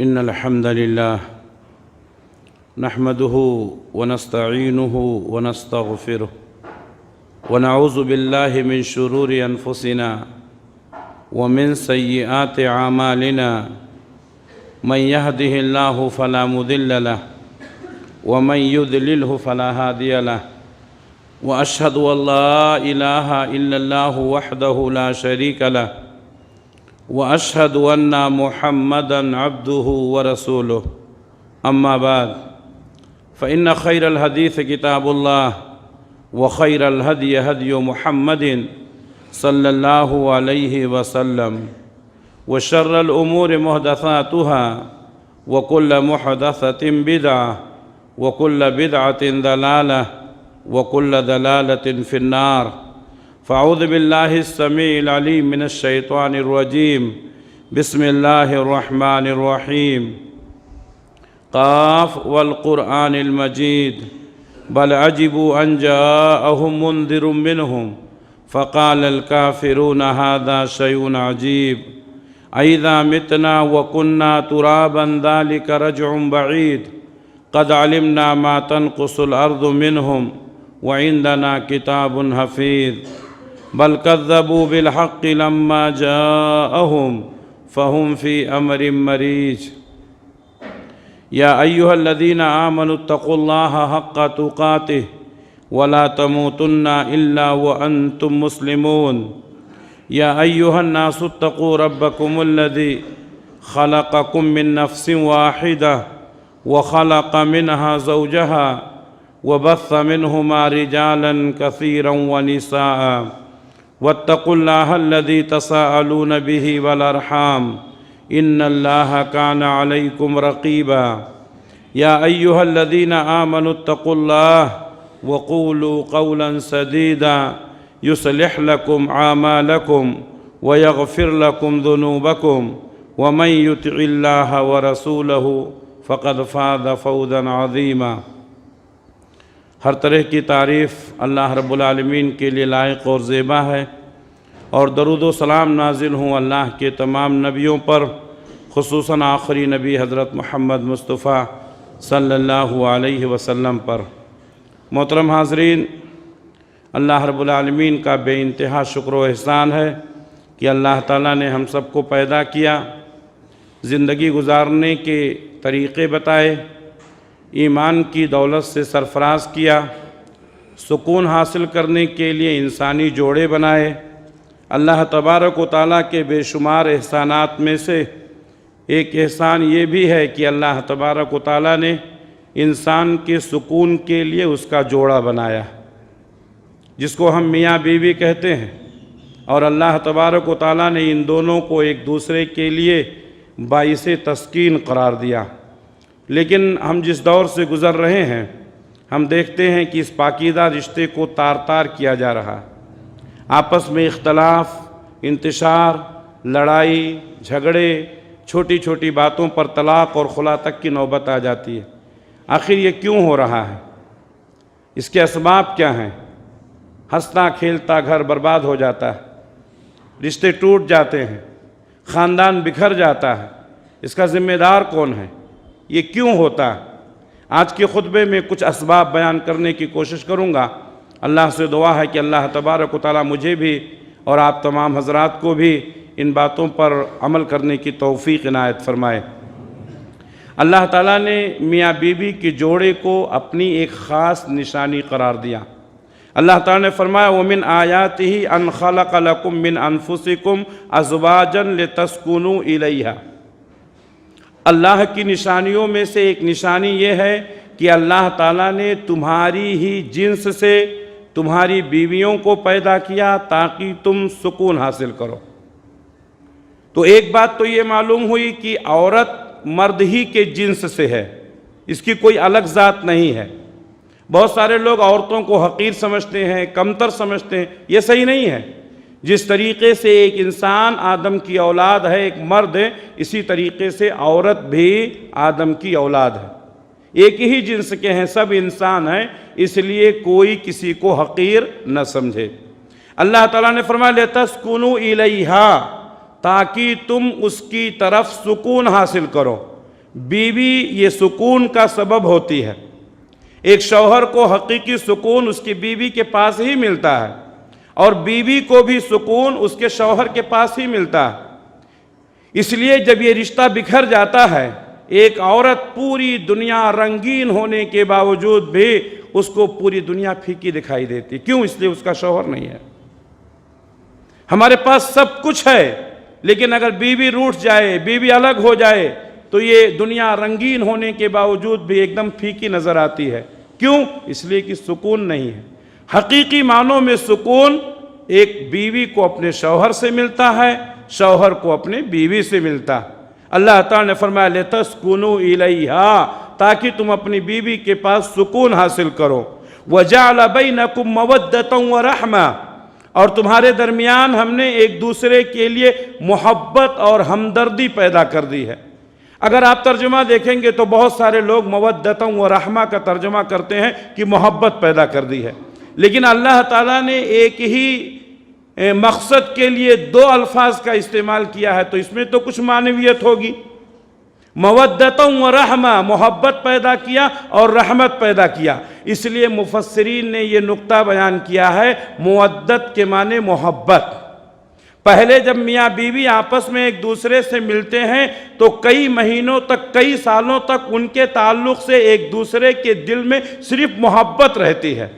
إن الحمد لله نحمده ونستعينه ونستغفره ونعوذ بالله من شرور أنفسنا ومن سيئات أعمالنا من يهده الله فلا مضل له ومن يضلله فلا هادي له وأشهد أن لا إله إلا الله وحده لا شريك له وأشهد أن محمدًا عبده ورسوله أما بعد فإن خير الحديث كتاب الله وخير الهدي هدي محمد صلى الله عليه وسلم وشر الأمور محدثاتها وكل محدثة بدعة وكل بدعة ضلالة وكل ضلالة في النار فأعوذ بالله السميع العليم من الشيطان الرجيم بسم الله الرحمن الرحيم قاف والقرآن المجيد بل عجبوا أن جاءهم منذر منهم فقال الكافرون هذا شيء عجيب أإذا متنا وكنا ترابا ذلك رجع بعيد قد علمنا ما تنقص الأرض منهم وعندنا كتاب حفيظ بل كذبوا بالحق لما جاءهم فهم في أمر مريج يا أيها الذين آمنوا اتقوا الله حق تقاته ولا تموتن إلا وأنتم مسلمون يا أيها الناس اتقوا ربكم الذي خلقكم من نفس واحدة وخلق منها زوجها وبث منهما رجالا كثيرا ونساء واتقوا الله الذي تساءلون به والأرحام إن الله كان عليكم رقيبا يا أيها الذين آمنوا اتقوا الله وقولوا قولا سديدا يصلح لكم أعمالكم ويغفر لكم ذنوبكم ومن يطع الله ورسوله فقد فاز فوزا عظيما ہر طرح کی تعریف اللہ رب العالمین کے لیے لائق اور زیبا ہے اور درود و سلام نازل ہوں اللہ کے تمام نبیوں پر خصوصاً آخری نبی حضرت محمد مصطفیٰ صلی اللہ علیہ وسلم پر۔ محترم حاضرین، اللہ رب العالمین کا بے انتہا شکر و احسان ہے کہ اللہ تعالیٰ نے ہم سب کو پیدا کیا، زندگی گزارنے کے طریقے بتائے، ایمان کی دولت سے سرفراز کیا، سکون حاصل کرنے کے لیے انسانی جوڑے بنائے۔ اللہ تبارک و تعالیٰ کے بے شمار احسانات میں سے ایک احسان یہ بھی ہے کہ اللہ تبارک و تعالیٰ نے انسان کے سکون کے لیے اس کا جوڑا بنایا، جس کو ہم میاں بیوی کہتے ہیں، اور اللہ تبارک و تعالیٰ نے ان دونوں کو ایک دوسرے کے لیے باعث تسکین قرار دیا۔ لیکن ہم جس دور سے گزر رہے ہیں، ہم دیکھتے ہیں کہ اس پاکیزہ رشتے کو تار تار کیا جا رہا ہے۔ آپس میں اختلاف، انتشار، لڑائی، جھگڑے، چھوٹی چھوٹی باتوں پر طلاق اور خلا تک کی نوبت آ جاتی ہے۔ آخر یہ کیوں ہو رہا ہے؟ اس کے اسباب کیا ہیں؟ ہنستا کھیلتا گھر برباد ہو جاتا ہے، رشتے ٹوٹ جاتے ہیں، خاندان بکھر جاتا ہے۔ اس کا ذمہ دار کون ہے؟ یہ کیوں ہوتا ہے؟ آج کے خطبے میں کچھ اسباب بیان کرنے کی کوشش کروں گا۔ اللہ سے دعا ہے کہ اللہ تبارک و تعالیٰ مجھے بھی اور آپ تمام حضرات کو بھی ان باتوں پر عمل کرنے کی توفیق عنایت فرمائے۔ اللہ تعالیٰ نے میاں بیوی کے جوڑے کو اپنی ایک خاص نشانی قرار دیا۔ اللہ تعالیٰ نے فرمایا وَمِنْ آيَاتِهِ أَنْ خَلَقَ لَكُم مِّنْ أَنفُسِكُمْ أَزْوَاجًا لِتَسْكُنُوا إِلَيْهَا۔ اللہ کی نشانیوں میں سے ایک نشانی یہ ہے کہ اللہ تعالیٰ نے تمہاری ہی جنس سے تمہاری بیویوں کو پیدا کیا تاکہ تم سکون حاصل کرو۔ تو ایک بات تو یہ معلوم ہوئی کہ عورت مرد ہی کے جنس سے ہے، اس کی کوئی الگ ذات نہیں ہے۔ بہت سارے لوگ عورتوں کو حقیر سمجھتے ہیں، کمتر سمجھتے ہیں، یہ صحیح نہیں ہے۔ جس طریقے سے ایک انسان آدم کی اولاد ہے، ایک مرد ہے، اسی طریقے سے عورت بھی آدم کی اولاد ہے۔ ایک ہی جنس کے ہیں، سب انسان ہیں، اس لیے کوئی کسی کو حقیر نہ سمجھے۔ اللہ تعالیٰ نے فرمایا لِتَسْكُنُوا إِلَيْهَا، تاکہ تم اس کی طرف سکون حاصل کرو۔ بیوی یہ سکون کا سبب ہوتی ہے۔ ایک شوہر کو حقیقی سکون اس کی بیوی کے پاس ہی ملتا ہے، اور بیوی کو بھی سکون اس کے شوہر کے پاس ہی ملتا ہے۔ اس لیے جب یہ رشتہ بکھر جاتا ہے، ایک عورت پوری دنیا رنگین ہونے کے باوجود بھی اس کو پوری دنیا پھیکی دکھائی دیتی۔ کیوں؟ اس لیے اس کا شوہر نہیں ہے۔ ہمارے پاس سب کچھ ہے، لیکن اگر بیوی روٹھ جائے، بیوی الگ ہو جائے، تو یہ دنیا رنگین ہونے کے باوجود بھی ایک دم پھیکی نظر آتی ہے۔ کیوں؟ اس لیے کہ سکون نہیں ہے۔ حقیقی معنوں میں سکون ایک بیوی کو اپنے شوہر سے ملتا ہے، شوہر کو اپنے بیوی سے ملتا ہے۔ اللہ تعالیٰ نے فرمایا لِتَسْكُنُوا إِلَيْهَا، تاکہ تم اپنی بیوی کے پاس سکون حاصل کرو۔ وَجَعْلَ بَيْنَكُمْ مَوَدَّةً وَرَحْمَةً، اور تمہارے درمیان ہم نے ایک دوسرے کے لیے محبت اور ہمدردی پیدا کر دی ہے۔ اگر آپ ترجمہ دیکھیں گے تو بہت سارے لوگ مودتاً و رحمہ کا ترجمہ کرتے ہیں کہ محبت پیدا کر دی ہے، لیکن اللہ تعالیٰ نے ایک ہی مقصد کے لیے دو الفاظ کا استعمال کیا ہے، تو اس میں تو کچھ معنویت ہوگی۔ مودتاً و رحمہ، محبت پیدا کیا اور رحمت پیدا کیا۔ اس لیے مفسرین نے یہ نقطہ بیان کیا ہے، مودت کے معنی محبت۔ پہلے جب میاں بیوی آپس میں ایک دوسرے سے ملتے ہیں تو کئی مہینوں تک، کئی سالوں تک ان کے تعلق سے ایک دوسرے کے دل میں صرف محبت رہتی ہے۔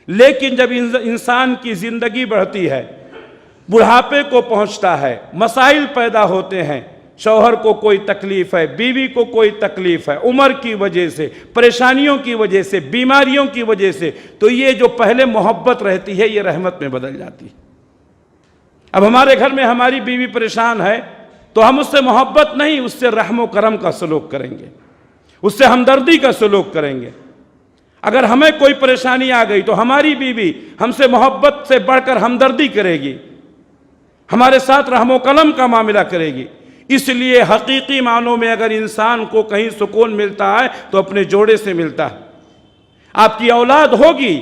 لیکن جب انسان کی زندگی بڑھتی ہے، بڑھاپے کو پہنچتا ہے، مسائل پیدا ہوتے ہیں، شوہر کو کوئی تکلیف ہے، بیوی کو کوئی تکلیف ہے، عمر کی وجہ سے، پریشانیوں کی وجہ سے، بیماریوں کی وجہ سے، تو یہ جو پہلے محبت رہتی ہے یہ رحمت میں بدل جاتی ہے۔ اب ہمارے گھر میں ہماری بیوی پریشان ہے تو ہم اس سے محبت نہیں، اس سے رحم و کرم کا سلوک کریں گے، اس سے ہمدردی کا سلوک کریں گے۔ اگر ہمیں کوئی پریشانی آ گئی تو ہماری بیوی ہم سے محبت سے بڑھ کر ہمدردی کرے گی، ہمارے ساتھ رحم و کرم کا معاملہ کرے گی۔ اس لیے حقیقی معنوں میں اگر انسان کو کہیں سکون ملتا ہے تو اپنے جوڑے سے ملتا ہے۔ آپ کی اولاد ہوگی،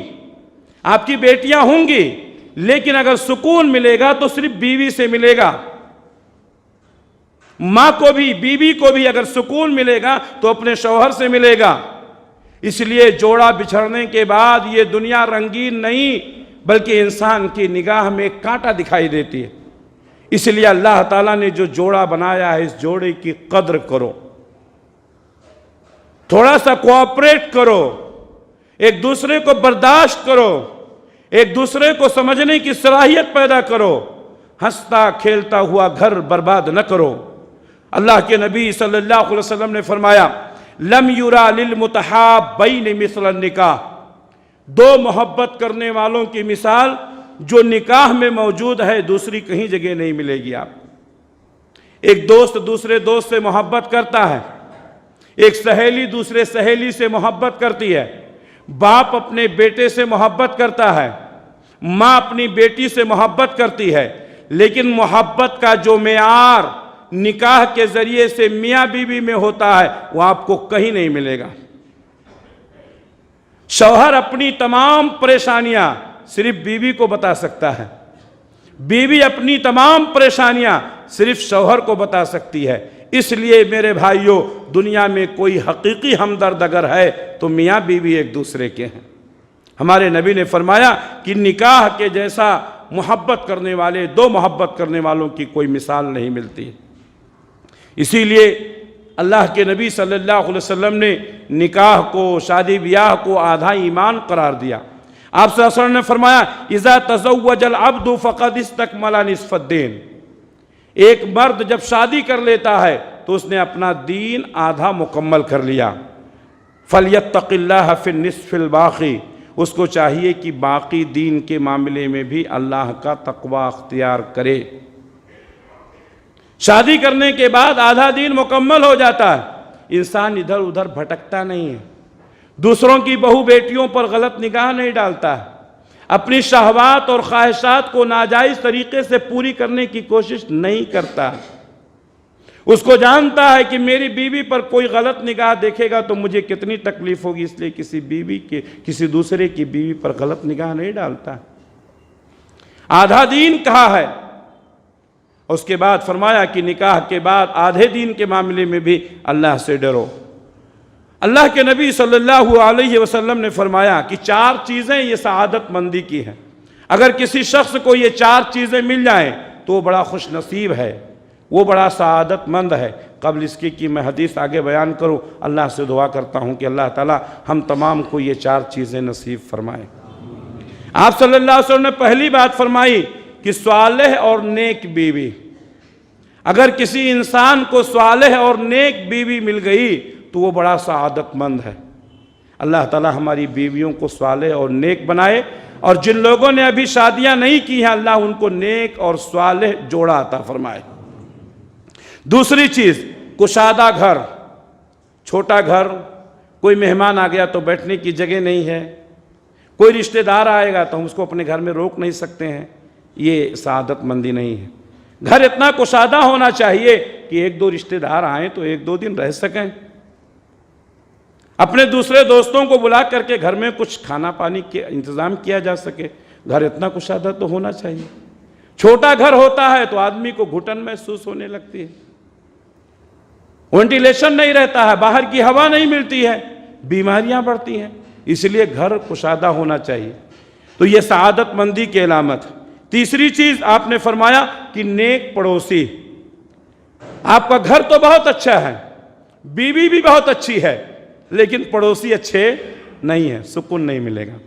آپ کی بیٹیاں ہوں گی، لیکن اگر سکون ملے گا تو صرف بیوی سے ملے گا۔ ماں کو بھی، بیوی کو بھی اگر سکون ملے گا تو اپنے شوہر سے ملے گا۔ اس لیے جوڑا بچھڑنے کے بعد یہ دنیا رنگین نہیں، بلکہ انسان کی نگاہ میں ایک کانٹا دکھائی دیتی ہے۔ اس لیے اللہ تعالیٰ نے جو جوڑا بنایا ہے، اس جوڑے کی قدر کرو، تھوڑا سا کوآپریٹ کرو، ایک دوسرے کو برداشت کرو، ایک دوسرے کو سمجھنے کی صلاحیت پیدا کرو، ہنستا کھیلتا ہوا گھر برباد نہ کرو۔ اللہ کے نبی صلی اللہ علیہ وسلم نے فرمایا لم یرا للمتحابین مثل النکاح، دو محبت کرنے والوں کی مثال جو نکاح میں موجود ہے دوسری کہیں جگہ نہیں ملے گی۔ آپ ایک دوست دوسرے دوست سے محبت کرتا ہے، ایک سہیلی دوسرے سہیلی سے محبت کرتی ہے، باپ اپنے بیٹے سے محبت کرتا ہے، ماں اپنی بیٹی سے محبت کرتی ہے، لیکن محبت کا جو معیار نکاح کے ذریعے سے میاں بیوی میں ہوتا ہے وہ آپ کو کہیں نہیں ملے گا۔ شوہر اپنی تمام پریشانیاں صرف بیوی کو بتا سکتا ہے، بیوی اپنی تمام پریشانیاں صرف شوہر کو بتا سکتی ہے۔ اس لیے میرے بھائیوں، دنیا میں کوئی حقیقی ہمدرد اگر ہے تو میاں بیوی ایک دوسرے کے ہیں۔ ہمارے نبی نے فرمایا کہ نکاح کے جیسا محبت کرنے والے، دو محبت کرنے والوں کی کوئی مثال نہیں ملتی۔ اسی لیے اللہ کے نبی صلی اللہ علیہ وسلم نے نکاح کو، شادی بیاہ کو آدھا ایمان قرار دیا۔ آپ صلی اللہ علیہ وسلم نے فرمایا اذا تزوج العبد فقد استکمل نصف الدین، ایک مرد جب شادی کر لیتا ہے تو اس نے اپنا دین آدھا مکمل کر لیا۔ فَلْيَتَّقِ اللَّهَ فِي النِّصْفِ الْبَاقِي، اس کو چاہیے کہ باقی دین کے معاملے میں بھی اللہ کا تقوی اختیار کرے۔ شادی کرنے کے بعد آدھا دین مکمل ہو جاتا ہے، انسان ادھر ادھر بھٹکتا نہیں ہے، دوسروں کی بہو بیٹیوں پر غلط نگاہ نہیں ڈالتا ہے، اپنی شہوات اور خواہشات کو ناجائز طریقے سے پوری کرنے کی کوشش نہیں کرتا۔ اس کو جانتا ہے کہ میری بیوی پر کوئی غلط نگاہ دیکھے گا تو مجھے کتنی تکلیف ہوگی، اس لیے کسی دوسرے کی بیوی پر غلط نگاہ نہیں ڈالتا۔ آدھا دین کہا ہے، اور اس کے بعد فرمایا کہ نکاح کے بعد آدھے دین کے معاملے میں بھی اللہ سے ڈرو۔ اللہ کے نبی صلی اللہ علیہ وسلم نے فرمایا کہ 4 چیزیں یہ سعادت مندی کی ہیں۔ اگر کسی شخص کو یہ 4 چیزیں مل جائیں تو وہ بڑا خوش نصیب ہے، وہ بڑا سعادت مند ہے۔ قبل اس کی کہ میں حدیث آگے بیان کروں، اللہ سے دعا کرتا ہوں کہ اللہ تعالی ہم تمام کو یہ 4 چیزیں نصیب فرمائے۔ آپ صلی اللہ علیہ وسلم نے پہلی بات فرمائی کہ صالح اور نیک بیوی۔ اگر کسی انسان کو صالح اور نیک بیوی مل گئی تو وہ بڑا سعادت مند ہے۔ اللہ تعالی ہماری بیویوں کو صالح اور نیک بنائے، اور جن لوگوں نے ابھی شادیاں نہیں کی ہیں اللہ ان کو نیک اور صالح جوڑا عطا فرمائے۔ دوسری چیز، کشادہ گھر۔ چھوٹا گھر، کوئی مہمان آ گیا تو بیٹھنے کی جگہ نہیں ہے، کوئی رشتہ دار آئے گا تو ہم اس کو اپنے گھر میں روک نہیں سکتے ہیں، یہ سعادت مندی نہیں ہے۔ گھر اتنا کشادہ ہونا چاہیے کہ 1-2 رشتہ دار آئیں تو 1-2 دن رہ سکیں، اپنے دوسرے دوستوں کو بلا کر کے گھر میں کچھ کھانا پانی کے انتظام کیا جا سکے۔ گھر اتنا کشادہ تو ہونا چاہیے۔ چھوٹا گھر ہوتا ہے تو آدمی کو گھٹن محسوس ہونے لگتی ہے، وینٹیلیشن نہیں رہتا ہے، باہر کی ہوا نہیں ملتی ہے، بیماریاں بڑھتی ہیں، اس لیے گھر کشادہ ہونا چاہیے۔ تو یہ سعادت مندی کی علامت۔ تیسری چیز آپ نے فرمایا کہ نیک پڑوسی۔ آپ کا گھر تو بہت اچھا ہے، بیوی بھی بہت اچھی ہے، لیکن پڑوسی اچھے نہیں ہیں، سکون نہیں ملے گا۔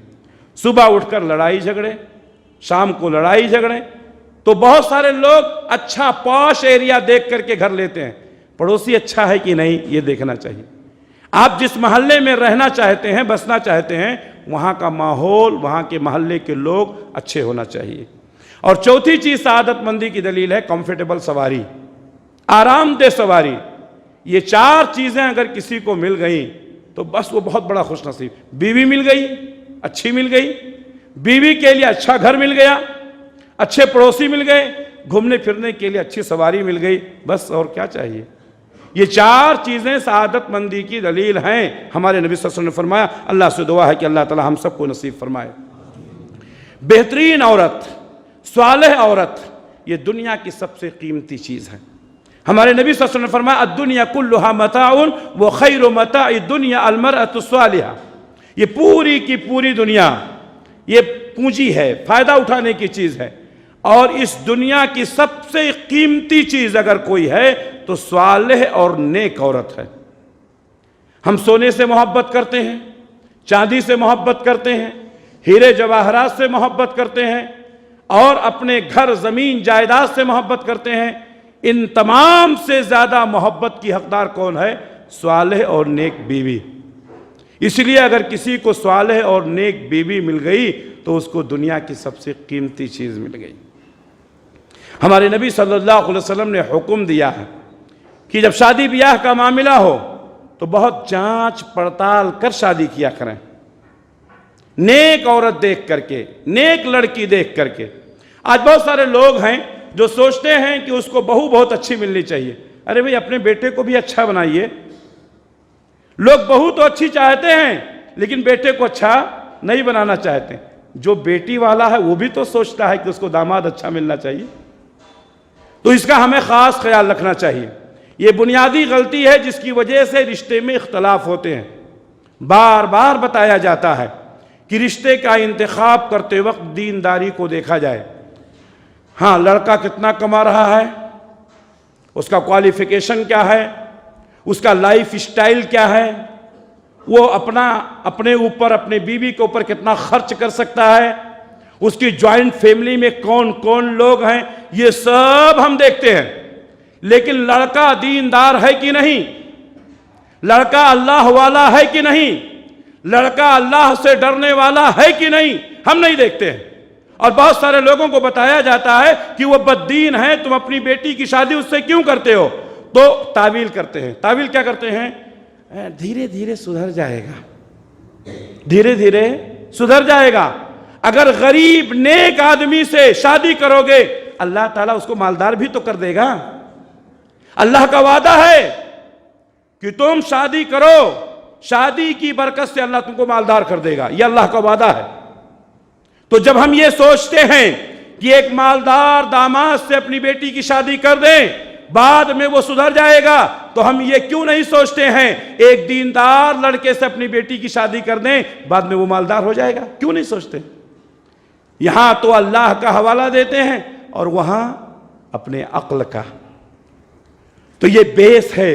صبح اٹھ کر لڑائی جھگڑے، شام کو لڑائی جھگڑے، تو بہت سارے لوگ اچھا پاش ایریا دیکھ کر کے گھر لیتے ہیں، پڑوسی اچھا ہے کہ نہیں یہ دیکھنا چاہیے۔ آپ جس محلے میں رہنا چاہتے ہیں، بسنا چاہتے ہیں، وہاں کا ماحول، وہاں کے محلے کے لوگ اچھے ہونا چاہیے۔ اور چوتھی چیز سعادت مندی کی دلیل ہے کمفرٹیبل سواری، آرام دہ سواری۔ یہ 4 چیزیں اگر کسی کو مل گئیں تو بس وہ بہت بڑا خوش نصیب۔ بیوی مل گئی، اچھی مل گئی، بیوی کے لیے اچھا گھر مل گیا، اچھے پڑوسی مل گئے، گھومنے پھرنے کے لیے اچھی سواری مل گئی، بس اور کیا چاہیے۔ یہ 4 چیزیں سعادت مندی کی دلیل ہیں۔ ہمارے نبی صلی اللہ علیہ وسلم نے فرمایا، اللہ سے دعا ہے کہ اللہ تعالی ہم سب کو نصیب فرمائے۔ بہترین عورت، صالح عورت، یہ دنیا کی سب سے قیمتی چیز ہے۔ ہمارے نبی صلی اللہ علیہ وسلم نے فرمایا، الدنیا کلھا متاع وخیر متاع الدنیا المرأۃ الصالحہ۔ یہ پوری کی پوری دنیا یہ پونجی ہے، فائدہ اٹھانے کی چیز ہے، اور اس دنیا کی سب سے قیمتی چیز اگر کوئی ہے تو صالح اور نیک عورت ہے۔ ہم سونے سے محبت کرتے ہیں، چاندی سے محبت کرتے ہیں، ہیرے جواہرات سے محبت کرتے ہیں، اور اپنے گھر زمین جائیداد سے محبت کرتے ہیں۔ ان تمام سے زیادہ محبت کی حقدار کون ہے؟ صالح اور نیک بیوی۔ اس لیے اگر کسی کو صالح اور نیک بیوی مل گئی تو اس کو دنیا کی سب سے قیمتی چیز مل گئی۔ ہمارے نبی صلی اللہ علیہ وسلم نے حکم دیا ہے کہ جب شادی بیاہ کا معاملہ ہو تو بہت جانچ پڑتال کر شادی کیا کریں، نیک عورت دیکھ کر کے، نیک لڑکی دیکھ کر کے۔ آج بہت سارے لوگ ہیں جو سوچتے ہیں کہ اس کو بہو بہت اچھی ملنی چاہیے۔ ارے بھئی اپنے بیٹے کو بھی اچھا بنائیے۔ لوگ بہو تو اچھی چاہتے ہیں لیکن بیٹے کو اچھا نہیں بنانا چاہتے۔ جو بیٹی والا ہے وہ بھی تو سوچتا ہے کہ اس کو داماد اچھا ملنا چاہیے۔ تو اس کا ہمیں خاص خیال رکھنا چاہیے۔ یہ بنیادی غلطی ہے جس کی وجہ سے رشتے میں اختلاف ہوتے ہیں۔ بار بار بتایا جاتا ہے کہ رشتے کا انتخاب کرتے وقت دینداری کو دیکھا جائے۔ ہاں، لڑکا کتنا کما رہا ہے، اس کا کوالیفیکیشن کیا ہے، اس کا لائف سٹائل کیا ہے، وہ اپنے اوپر، اپنے بیوی کے اوپر کتنا خرچ کر سکتا ہے، اس کی جوائنٹ فیملی میں کون کون لوگ ہیں، یہ سب ہم دیکھتے ہیں۔ لیکن لڑکا دیندار ہے کہ نہیں، لڑکا اللہ والا ہے کہ نہیں، لڑکا اللہ سے ڈرنے والا ہے کہ نہیں، ہم نہیں دیکھتے ہیں۔ اور بہت سارے لوگوں کو بتایا جاتا ہے کہ وہ بددین ہے، تم اپنی بیٹی کی شادی اس سے کیوں کرتے ہو؟ تو تعویل کرتے ہیں۔ تعویل کیا کرتے ہیں؟ دھیرے دھیرے سدھر جائے گا، دھیرے دھیرے سدھر جائے گا۔ اگر غریب نیک آدمی سے شادی کرو گے اللہ تعالیٰ اس کو مالدار بھی تو کر دے گا۔ اللہ کا وعدہ ہے کہ تم شادی کرو، شادی کی برکت سے اللہ تم کو مالدار کر دے گا، یہ اللہ کا وعدہ ہے۔ تو جب ہم یہ سوچتے ہیں کہ ایک مالدار داماد سے اپنی بیٹی کی شادی کر دیں، بعد میں وہ سدھر جائے گا، تو ہم یہ کیوں نہیں سوچتے ہیں ایک دیندار لڑکے سے اپنی بیٹی کی شادی کر دیں، بعد میں وہ مالدار ہو جائے گا؟ کیوں نہیں سوچتے؟ یہاں تو اللہ کا حوالہ دیتے ہیں اور وہاں اپنے عقل کا۔ تو یہ بیس ہے،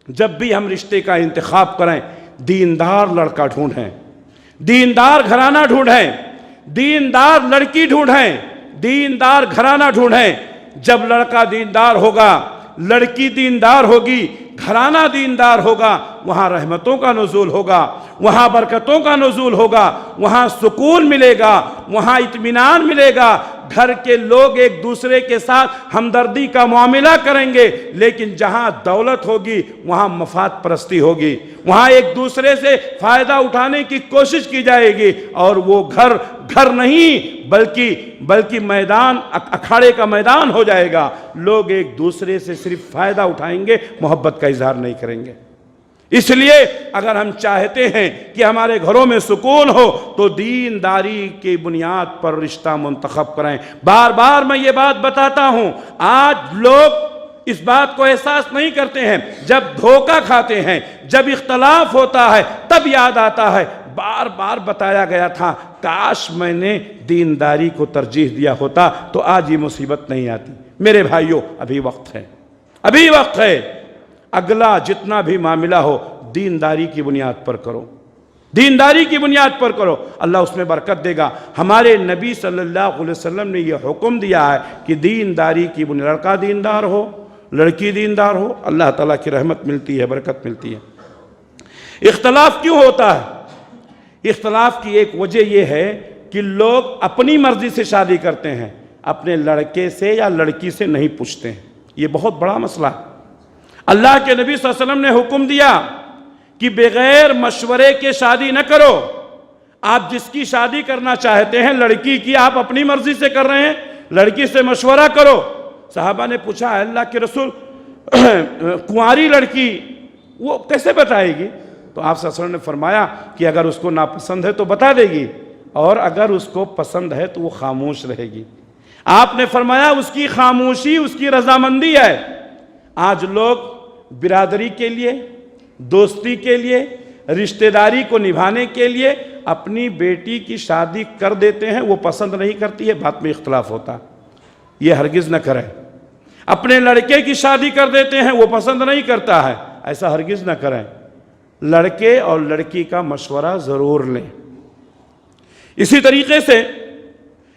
جب بھی ہم رشتے کا انتخاب کریں دیندار لڑکا ڈھونڈیں، دیندار گھرانہ ڈھونڈیں، دیندار لڑکی ڈھونڈیں، دیندار گھرانہ ڈھونڈیں۔ جب لڑکا دیندار ہوگا، لڑکی دیندار ہوگی، گھرانہ دیندار ہوگا، وہاں رحمتوں کا نزول ہوگا، وہاں برکتوں کا نزول ہوگا، وہاں سکون ملے گا، وہاں اطمینان ملے گا، گھر کے لوگ ایک دوسرے کے ساتھ ہمدردی کا معاملہ کریں گے۔ لیکن جہاں دولت ہوگی وہاں مفاد پرستی ہوگی، وہاں ایک دوسرے سے فائدہ اٹھانے کی کوشش کی جائے گی، اور وہ گھر نہیں بلکہ میدان، اکھاڑے کا میدان ہو جائے گا۔ لوگ ایک دوسرے سے صرف فائدہ اٹھائیں گے، محبت کا اظہار نہیں کریں گے۔ اس لیے اگر ہم چاہتے ہیں کہ ہمارے گھروں میں سکون ہو تو دینداری کی بنیاد پر رشتہ منتخب کریں۔ بار بار میں یہ بات بتاتا ہوں، آج لوگ اس بات کو احساس نہیں کرتے ہیں، جب دھوکہ کھاتے ہیں، جب اختلاف ہوتا ہے تب یاد آتا ہے بار بار بتایا گیا تھا، کاش میں نے دینداری کو ترجیح دیا ہوتا تو آج یہ مصیبت نہیں آتی۔ میرے بھائیوں، ابھی وقت ہے، ابھی وقت ہے۔ اگلا جتنا بھی معاملہ ہو دینداری کی بنیاد پر کرو، دینداری کی بنیاد پر کرو، اللہ اس میں برکت دے گا۔ ہمارے نبی صلی اللہ علیہ وسلم نے یہ حکم دیا ہے کہ دینداری کی بنیاد، لڑکا دیندار ہو، لڑکی دیندار ہو، اللہ تعالیٰ کی رحمت ملتی ہے، برکت ملتی ہے۔ اختلاف کیوں ہوتا ہے؟ اختلاف کی ایک وجہ یہ ہے کہ لوگ اپنی مرضی سے شادی کرتے ہیں، اپنے لڑکے سے یا لڑکی سے نہیں پوچھتے ہیں۔ یہ بہت بڑا مسئلہ ہے۔ اللہ کے نبی صلی اللہ علیہ وسلم نے حکم دیا کہ بغیر مشورے کے شادی نہ کرو۔ آپ جس کی شادی کرنا چاہتے ہیں، لڑکی کی، آپ اپنی مرضی سے کر رہے ہیں، لڑکی سے مشورہ کرو۔ صحابہ نے پوچھا، اللہ کے رسول، کنواری لڑکی وہ کیسے بتائے گی؟ تو آپ صلی اللہ علیہ وسلم نے فرمایا کہ اگر اس کو ناپسند ہے تو بتا دے گی، اور اگر اس کو پسند ہے تو وہ خاموش رہے گی۔ آپ نے فرمایا اس کی خاموشی اس کی رضامندی ہے۔ آج لوگ برادری کے لیے، دوستی کے لیے، رشتہ داری کو نبھانے کے لیے اپنی بیٹی کی شادی کر دیتے ہیں، وہ پسند نہیں کرتی ہے، بات میں اختلاف ہوتا، یہ ہرگز نہ کریں۔ اپنے لڑکے کی شادی کر دیتے ہیں، وہ پسند نہیں کرتا ہے، ایسا ہرگز نہ کریں۔ لڑکے اور لڑکی کا مشورہ ضرور لیں۔ اسی طریقے سے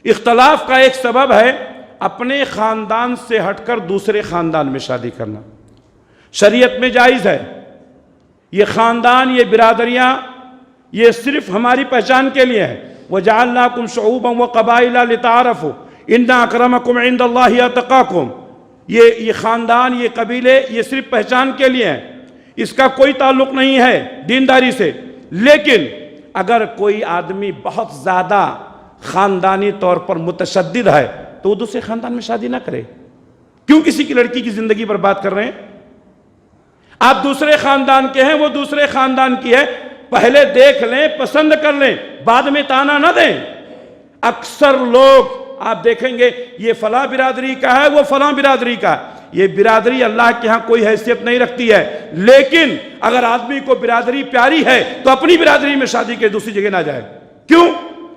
اختلاف کا ایک سبب ہے اپنے خاندان سے ہٹ کر دوسرے خاندان میں شادی کرنا۔ شریعت میں جائز ہے۔ یہ خاندان، یہ برادریاں، یہ صرف ہماری پہچان کے لیے ہے۔ وَجَعَلْنَاكُمْ شُعُوبًا وَقَبَائِلَ لِتَعَارَفُوا إِنَّ أَكْرَمَكُمْ عِنْدَ اللَّهِ أَتْقَاكُمْ۔ یہ خاندان، یہ قبیلے، یہ صرف پہچان کے لیے ہیں، اس کا کوئی تعلق نہیں ہے دینداری سے۔ لیکن اگر کوئی آدمی بہت زیادہ خاندانی طور پر متشدد ہے تو وہ دوسرے خاندان میں شادی نہ کرے۔ کیوں کسی کی لڑکی کی زندگی برباد کر رہے ہیں؟ آپ دوسرے خاندان کے ہیں، وہ دوسرے خاندان کی ہے، پہلے دیکھ لیں، پسند کر لیں، بعد میں تانا نہ دیں۔ اکثر لوگ آپ دیکھیں گے یہ فلاں برادری کا ہے، وہ فلاں برادری کا ہے۔ یہ برادری اللہ کے ہاں کوئی حیثیت نہیں رکھتی ہے، لیکن اگر آدمی کو برادری پیاری ہے تو اپنی برادری میں شادی کے دوسری جگہ نہ جائے۔ کیوں؟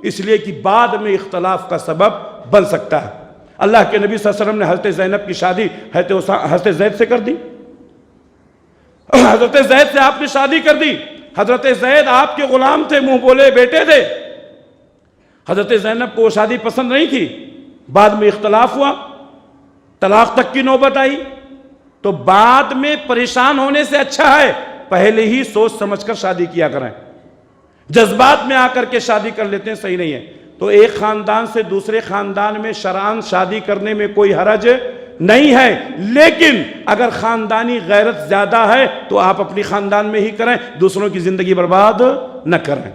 اس لیے کہ بعد میں اختلاف کا سبب بن سکتا ہے۔ اللہ کے نبی صلی اللہ علیہ وسلم نے حضرت زینب کی شادی حضرت زید سے کر دی۔ حضرت زید سے آپ نے شادی کر دی۔ حضرت زید آپ کے غلام تھے، منہ بولے بیٹے تھے۔ حضرت زینب کو وہ شادی پسند نہیں تھی، بعد میں اختلاف ہوا، طلاق تک کی نوبت آئی۔ تو بعد میں پریشان ہونے سے اچھا ہے پہلے ہی سوچ سمجھ کر شادی کیا کریں۔ جذبات میں آ کر کے شادی کر لیتے ہیں، صحیح نہیں ہے۔ تو ایک خاندان سے دوسرے خاندان میں شرعاً شادی کرنے میں کوئی حرج نہیں ہے، لیکن اگر خاندانی غیرت زیادہ ہے تو آپ اپنی خاندان میں ہی کریں، دوسروں کی زندگی برباد نہ کریں۔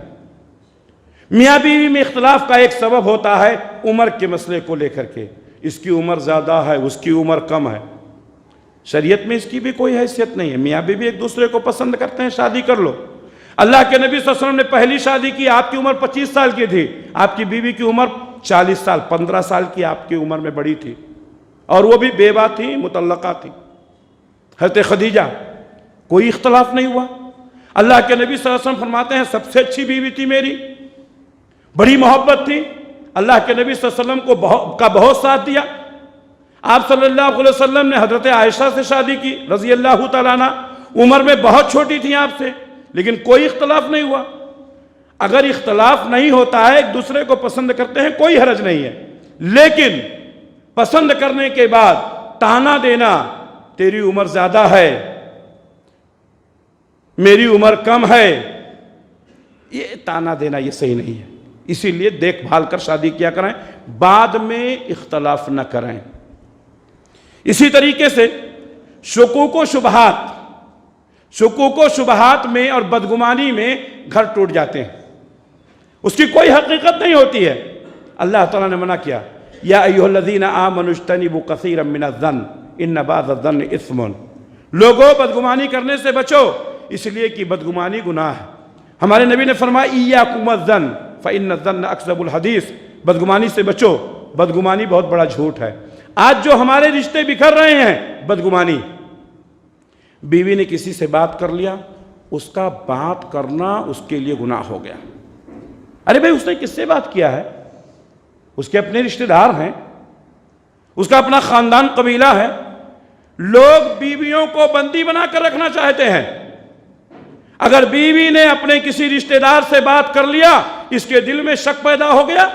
میاں بیوی میں اختلاف کا ایک سبب ہوتا ہے عمر کے مسئلے کو لے کر کے، اس کی عمر زیادہ ہے، اس کی عمر کم ہے۔ شریعت میں اس کی بھی کوئی حیثیت نہیں ہے، میاں بیوی ایک دوسرے کو پسند کرتے ہیں، شادی کر لو۔ اللہ کے نبی صلی اللہ علیہ وسلم نے پہلی شادی کی، آپ کی عمر 25 سال کی تھی، آپ کی بیوی کی عمر 40 سال 15 سال کی آپ کی عمر میں بڑی تھی، اور وہ بھی بیوہ تھی، مطلقہ تھی، حضرت خدیجہ۔ کوئی اختلاف نہیں ہوا۔ اللہ کے نبی صلی اللہ علیہ وسلم فرماتے ہیں سب سے اچھی بیوی تھی میری، بڑی محبت تھی، اللہ کے نبی صلی اللہ علیہ وسلم کا بہت ساتھ دیا۔ آپ صلی اللہ علیہ وسلم نے حضرت عائشہ سے شادی کی رضی اللہ تعالیٰ عنہ، عمر میں بہت چھوٹی تھی آپ سے، لیکن کوئی اختلاف نہیں ہوا۔ اگر اختلاف نہیں ہوتا ہے، ایک دوسرے کو پسند کرتے ہیں، کوئی حرج نہیں ہے، لیکن پسند کرنے کے بعد تانا دینا، تیری عمر زیادہ ہے، میری عمر کم ہے، یہ تانا دینا یہ صحیح نہیں ہے۔ اسی لیے دیکھ بھال کر شادی کیا کریں، بعد میں اختلاف نہ کریں۔ اسی طریقے سے شکوک و شبہات میں اور بدگمانی میں گھر ٹوٹ جاتے ہیں، اس کی کوئی حقیقت نہیں ہوتی ہے۔ اللہ تعالیٰ نے منع کیا، یا ایھا الذین آمنوا اجتنبوا کثیرا من الظن ان بعض الظن اثم۔ لوگوں، بدگمانی کرنے سے بچو، اس لیے کہ بدگمانی گناہ ہے۔ ہمارے نبی نے فرمایا ایاکم الظن فإن الظن اکذب الحدیث، بدگمانی سے بچو، بدگمانی بہت بڑا جھوٹ ہے۔ آج جو ہمارے رشتے بکھر رہے ہیں، بدگمانی۔ بیوی نے کسی سے بات کر لیا، اس کا بات کرنا اس کے لیے گناہ ہو گیا۔ ارے بھائی، اس نے کس سے بات کیا ہے؟ اس کے اپنے رشتہ دار ہیں، اس کا اپنا خاندان قبیلہ ہے۔ لوگ بیویوں کو بندی بنا کر رکھنا چاہتے ہیں۔ اگر بیوی نے اپنے کسی رشتہ دار سے بات کر لیا، اس کے دل میں شک پیدا ہو گیا،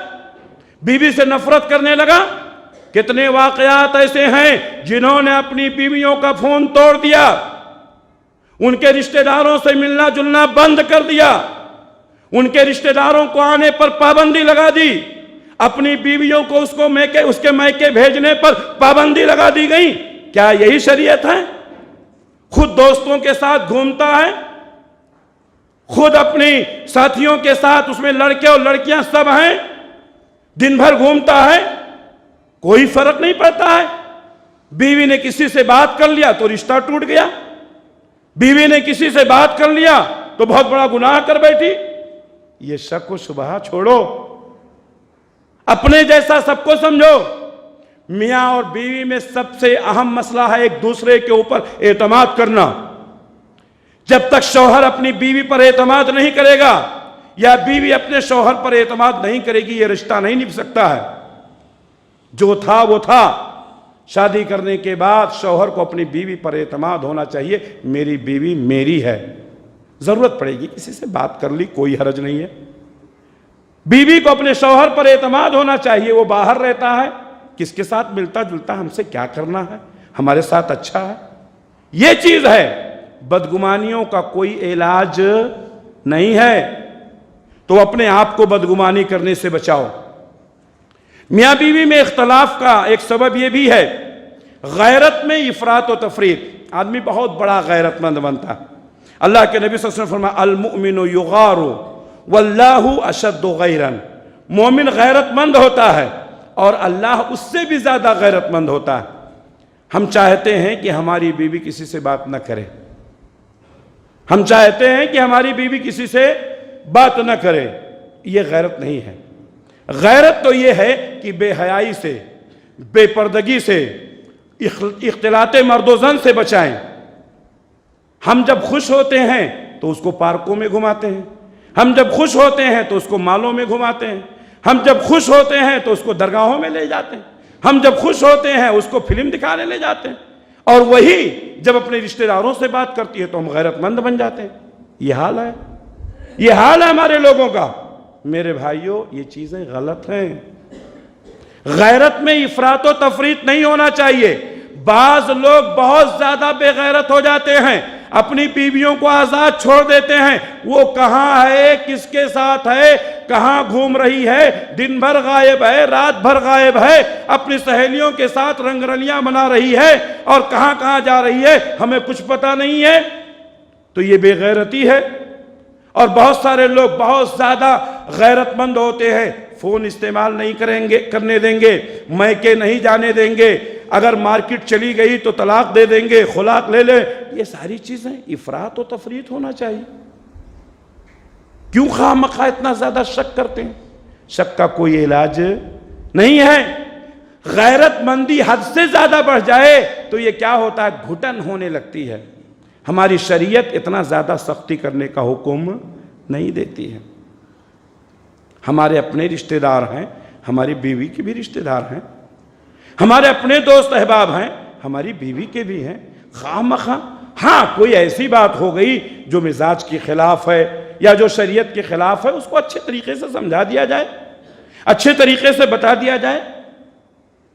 بیوی سے نفرت کرنے لگا۔ کتنے واقعات ایسے ہیں جنہوں نے اپنی بیویوں کا فون توڑ دیا، ان کے رشتہ داروں سے ملنا جلنا بند کر دیا، ان کے رشتہ داروں کو آنے پر پابندی لگا دی، اپنی بیویوں کو اس کے میکے بھیجنے پر پابندی لگا دی گئی۔ کیا یہی شریعت ہے؟ خود دوستوں کے ساتھ گھومتا ہے، خود اپنی ساتھیوں کے ساتھ، اس میں لڑکے اور لڑکیاں سب ہیں، دن بھر گھومتا ہے، کوئی فرق نہیں پڑتا ہے۔ بیوی نے کسی سے بات کر لیا تو رشتہ ٹوٹ گیا، بیوی نے کسی سے بات کر لیا تو بہت بڑا گناہ کر بیٹھی۔ یہ شک و شبہ چھوڑو، اپنے جیسا سب کو سمجھو۔ میاں اور بیوی میں سب سے اہم مسئلہ ہے ایک دوسرے کے اوپر اعتماد کرنا۔ جب تک شوہر اپنی بیوی پر اعتماد نہیں کرے گا، یا بیوی اپنے شوہر پر اعتماد نہیں کرے گی، یہ رشتہ نہیں نبھ سکتا ہے۔ جو تھا وہ تھا۔ شادی کرنے کے بعد شوہر کو اپنی بیوی پر اعتماد ہونا چاہیے، میری بیوی میری ہے، ضرورت پڑے گی کسی سے بات کر لی، کوئی حرج نہیں ہے۔ بیوی کو اپنے شوہر پر اعتماد ہونا چاہیے، وہ باہر رہتا ہے، کس کے ساتھ ملتا جلتا، ہم سے کیا کرنا ہے، ہمارے ساتھ اچھا ہے، یہ چیز ہے۔ بدگمانیوں کا کوئی علاج نہیں ہے، تو اپنے آپ کو بدگمانی کرنے سے بچاؤ۔ میاں بیوی میں اختلاف کا ایک سبب یہ بھی ہے، غیرت میں افراط و تفریط۔ آدمی بہت بڑا غیرت مند بنتا ہے۔ اللہ کے نبی صلی اللہ علیہ وسلم فرمایا المؤمن یغار واللہ اشد غیرا، مومن غیرت مند ہوتا ہے اور اللہ اس سے بھی زیادہ غیرت مند ہوتا ہے۔ ہم چاہتے ہیں کہ ہماری بیوی کسی سے بات نہ کرے، ہم چاہتے ہیں کہ ہماری بیوی کسی سے بات نہ کرے، یہ غیرت نہیں ہے۔ غیرت تو یہ ہے کہ بے حیائی سے، بے پردگی سے، اختلاط مرد و زن سے بچائیں۔ ہم جب خوش ہوتے ہیں تو اس کو پارکوں میں گھماتے ہیں، ہم جب خوش ہوتے ہیں تو اس کو مالوں میں گھماتے ہیں، ہم جب خوش ہوتے ہیں تو اس کو درگاہوں میں لے جاتے ہیں، ہم جب خوش ہوتے ہیں اس کو فلم دکھانے لے جاتے ہیں، اور وہی جب اپنے رشتہ داروں سے بات کرتی ہے تو ہم غیرت مند بن جاتے ہیں۔ یہ حال ہے، یہ حال ہے ہمارے لوگوں کا۔ میرے بھائیوں، یہ چیزیں غلط ہیں۔ غیرت میں افراط و تفریط نہیں ہونا چاہیے۔ بعض لوگ بہت زیادہ بے غیرت ہو جاتے ہیں، اپنی بیویوں کو آزاد چھوڑ دیتے ہیں، وہ کہاں ہے، کس کے ساتھ ہے، کہاں گھوم رہی ہے، دن بھر غائب ہے، رات بھر غائب ہے، اپنی سہیلیوں کے ساتھ رنگ رلیاں بنا رہی ہے، اور کہاں کہاں جا رہی ہے، ہمیں کچھ پتہ نہیں ہے۔ تو یہ بے غیرتی ہے۔ اور بہت سارے لوگ بہت زیادہ غیرت مند ہوتے ہیں، فون استعمال نہیں کرنے دیں گے، میکے نہیں جانے دیں گے، اگر مارکیٹ چلی گئی تو طلاق دے دیں گے، خلاق لے لیں۔ یہ ساری چیزیں افراط و تفریط ہونا چاہیے۔ کیوں خواہ مخواہ اتنا زیادہ شک کرتے ہیں؟ شک کا کوئی علاج نہیں ہے۔ غیرت مندی حد سے زیادہ بڑھ جائے تو یہ کیا ہوتا ہے؟ گھٹن ہونے لگتی ہے۔ ہماری شریعت اتنا زیادہ سختی کرنے کا حکم نہیں دیتی ہے۔ ہمارے اپنے رشتہ دار ہیں، ہماری بیوی کے بھی رشتہ دار ہیں، ہمارے اپنے دوست احباب ہیں، ہماری بیوی کے بھی ہیں۔ خواہ مخواہ ہاں کوئی ایسی بات ہو گئی جو مزاج کے خلاف ہے یا جو شریعت کے خلاف ہے، اس کو اچھے طریقے سے سمجھا دیا جائے، اچھے طریقے سے بتا دیا جائے۔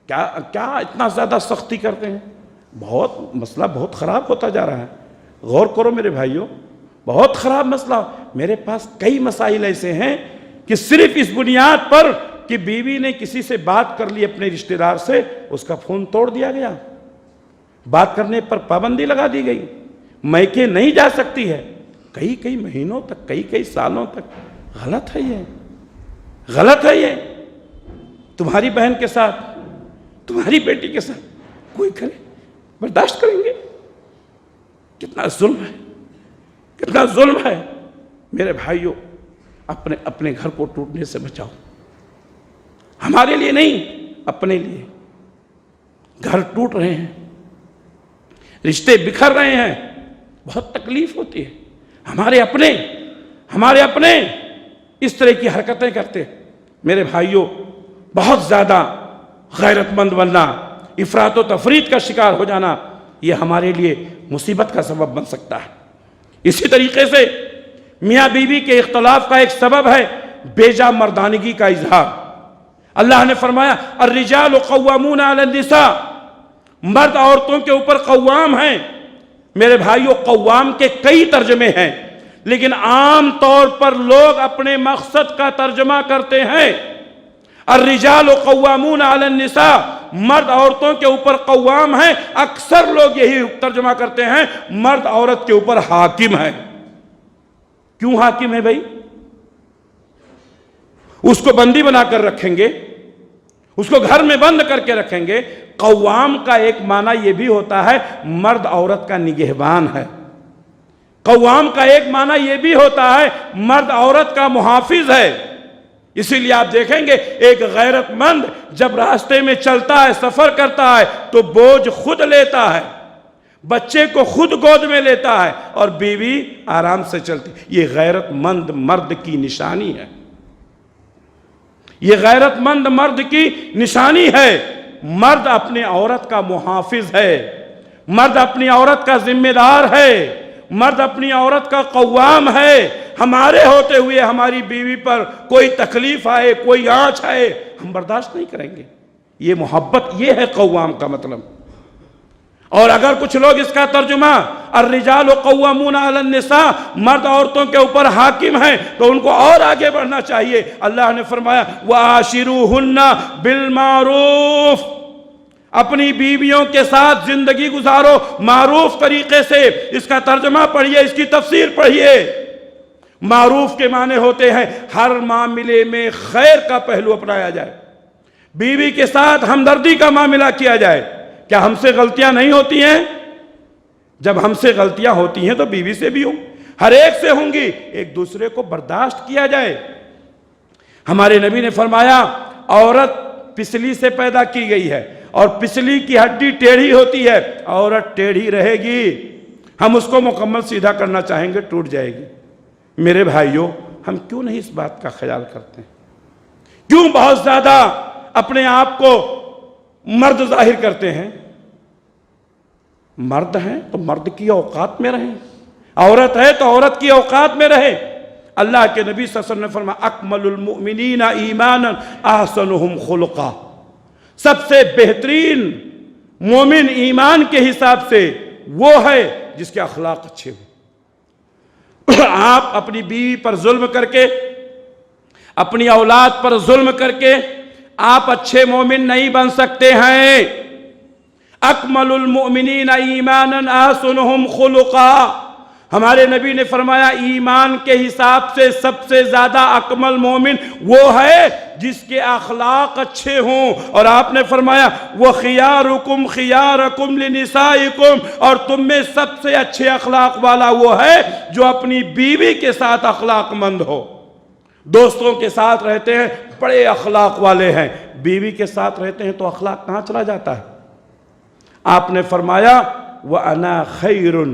کیا اتنا زیادہ سختی کرتے ہیں؟ مسئلہ بہت خراب ہوتا جا رہا ہے۔ غور کرو میرے بھائیوں، بہت خراب مسئلہ۔ میرے پاس کئی مسائل ایسے ہیں کہ صرف اس بنیاد پر کہ بیوی نے کسی سے بات کر لی اپنے رشتہ دار سے، اس کا فون توڑ دیا گیا، بات کرنے پر پابندی لگا دی گئی، میکے نہیں جا سکتی ہے، کئی مہینوں تک، کئی سالوں تک۔ غلط ہے یہ، غلط ہے یہ۔ تمہاری بہن کے ساتھ، تمہاری بیٹی کے ساتھ کوئی کرے، برداشت کریں گے؟ کتنا ظلم ہے، کتنا ظلم ہے۔ میرے بھائیوں، اپنے گھر کو ٹوٹنے سے بچاؤ، ہمارے لیے نہیں، اپنے لیے۔ گھر ٹوٹ رہے ہیں، رشتے بکھر رہے ہیں، بہت تکلیف ہوتی ہے۔ ہمارے اپنے اس طرح کی حرکتیں کرتے۔ میرے بھائیوں، بہت زیادہ غیرت مند بننا، افراط و تفریط کا شکار ہو جانا، یہ ہمارے لیے مصیبت کا سبب بن سکتا ہے۔ اسی طریقے سے میاں بیوی کے اختلاف کا ایک سبب ہے بیجا مردانگی کا اظہار۔ اللہ نے فرمایا الرجال قوامون علی النساء، مرد عورتوں کے اوپر قوام ہیں۔ میرے بھائیوں، قوام کے کئی ترجمے ہیں، لیکن عام طور پر لوگ اپنے مقصد کا ترجمہ کرتے ہیں۔ الرجال قوامون علی النساء، مرد عورتوں کے اوپر قوام ہیں۔ اکثر لوگ یہی ترجمہ کرتے ہیں مرد عورت کے اوپر حاکم ہے۔ کیوں حاکم ہے بھائی؟ اس کو بندی بنا کر رکھیں گے، اس کو گھر میں بند کر کے رکھیں گے۔ قوام کا ایک معنی یہ بھی ہوتا ہے مرد عورت کا نگہبان ہے۔ قوام کا ایک معنی یہ بھی ہوتا ہے مرد عورت کا محافظ ہے۔ اسی لیے آپ دیکھیں گے ایک غیرت مند جب راستے میں چلتا ہے، سفر کرتا ہے، تو بوجھ خود لیتا ہے، بچے کو خود گود میں لیتا ہے، اور بیوی آرام سے چلتی۔ یہ غیرت مند مرد کی نشانی ہے، یہ غیرت مند مرد کی نشانی ہے۔ مرد اپنے عورت کا محافظ ہے، مرد اپنی عورت کا ذمہ دار ہے، مرد اپنی عورت کا قوام ہے۔ ہمارے ہوتے ہوئے ہماری بیوی پر کوئی تکلیف آئے، کوئی آنچ آئے، ہم برداشت نہیں کریں گے۔ یہ محبت، یہ ہے قوام کا مطلب۔ اور اگر کچھ لوگ اس کا ترجمہ الرجال قوامون علی النساء، مرد عورتوں کے اوپر حاکم ہیں، تو ان کو اور آگے بڑھنا چاہیے۔ اللہ نے فرمایا وَعَاشِرُوهُنَّ بِالْمَعْرُوفِ، اپنی بیویوں کے ساتھ زندگی گزارو معروف طریقے سے۔ اس کا ترجمہ پڑھیے، اس کی تفسیر پڑھیے۔ معروف کے معنی ہوتے ہیں ہر معاملے میں خیر کا پہلو اپنایا جائے، بیوی کے ساتھ ہمدردی کا معاملہ کیا جائے۔ کیا ہم سے غلطیاں نہیں ہوتی ہیں؟ جب ہم سے غلطیاں ہوتی ہیں تو بیوی سے بھی ہوں، ہر ایک سے ہوں گی، ایک دوسرے کو برداشت کیا جائے۔ ہمارے نبی نے فرمایا عورت پسلی سے پیدا کی گئی ہے، اور پسلی کی ہڈی ٹیڑھی ہوتی ہے، عورت ٹیڑھی رہے گی۔ ہم اس کو مکمل سیدھا کرنا چاہیں گے، ٹوٹ جائے گی۔ میرے بھائیوں، ہم کیوں نہیں اس بات کا خیال کرتے ہیں؟ کیوں بہت زیادہ اپنے آپ کو مرد ظاہر کرتے ہیں؟ مرد ہیں تو مرد کی اوقات میں رہیں، عورت ہے تو عورت کی اوقات میں رہے۔ اللہ کے نبی صلی اللہ علیہ وسلم نے فرمایا اکمل المؤمنین ایمانا احسنہم خلقا، سب سے بہترین مومن ایمان کے حساب سے وہ ہے جس کے اخلاق اچھے ہوں۔ آپ اپنی بیوی پر ظلم کر کے، اپنی اولاد پر ظلم کر کے آپ اچھے مومن نہیں بن سکتے ہیں۔ اکمل المؤمنین ایمانا احسنہم خلقا، ہمارے نبی نے فرمایا ایمان کے حساب سے سب سے زیادہ اکمل مومن وہ ہے جس کے اخلاق اچھے ہوں۔ اور آپ نے فرمایا وَخِيَارُكُمْ خِيَارَكُمْ لِنِسَائِكُمْ، اور تم میں سب سے اچھے اخلاق والا وہ ہے جو اپنی بیوی کے ساتھ اخلاق مند ہو۔ دوستوں کے ساتھ رہتے ہیں بڑے اخلاق والے ہیں، بیوی کے ساتھ رہتے ہیں تو اخلاق کہاں چلا جاتا ہے؟ آپ نے فرمایا وَأَنَا خَيْرٌ،